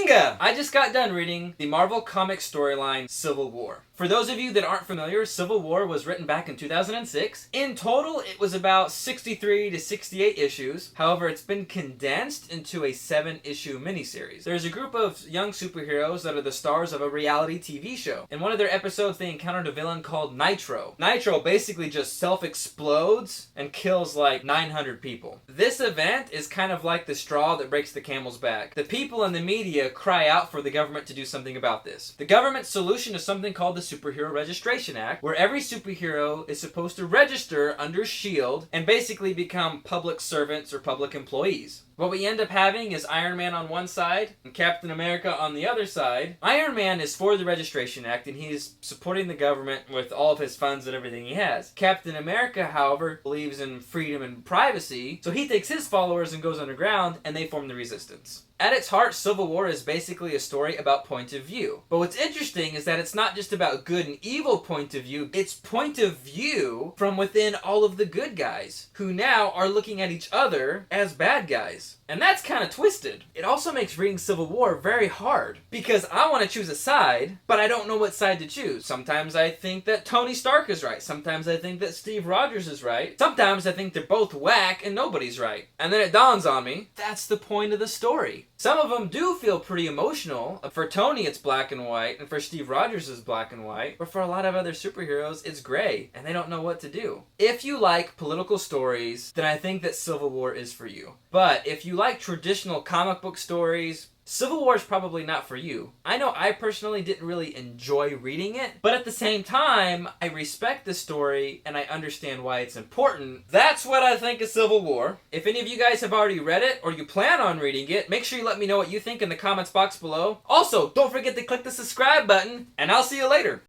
Bazinga! I just got done reading the Marvel Comics storyline Civil War. For those of you that aren't familiar, Civil War was written back in 2006. In total, it was about 63 to 68 issues. However, it's been condensed into a 7-issue miniseries. There's a group of young superheroes that are the stars of a reality TV show. In one of their episodes, they encountered a villain called Nitro. Nitro basically just self-explodes and kills like 900 people. This event is kind of like the straw that breaks the camel's back. The people in the media cry out for the government to do something about this. The government's solution is something called the Superhero Registration Act, where every superhero is supposed to register under S.H.I.E.L.D. and basically become public servants or public employees. What we end up having is Iron Man on one side and Captain America on the other side. Iron Man is for the Registration Act and he is supporting the government with all of his funds and everything he has. Captain America, however, believes in freedom and privacy, so he takes his followers and goes underground and they form the Resistance. At its heart, Civil War is basically a story about point of view. But what's interesting is that it's not just about good and evil point of view, it's point of view from within all of the good guys, who now are looking at each other as bad guys. And that's kind of twisted. It also makes reading Civil War very hard, because I want to choose a side, but I don't know what side to choose. Sometimes I think that Tony Stark is right, sometimes I think that Steve Rogers is right, sometimes I think they're both whack and nobody's right. And then it dawns on me, that's the point of the story. Some of them do feel pretty emotional. For Tony, it's black and white, and for Steve Rogers, it's black and white. But for a lot of other superheroes, it's gray, and they don't know what to do. If you like political stories, then I think that Civil War is for you. But if you like traditional comic book stories, Civil War is probably not for you. I know I personally didn't really enjoy reading it, but at the same time, I respect the story and I understand why it's important. That's what I think of Civil War. If any of you guys have already read it or you plan on reading it, make sure you let me know what you think in the comments box below. Also, don't forget to click the subscribe button, and I'll see you later.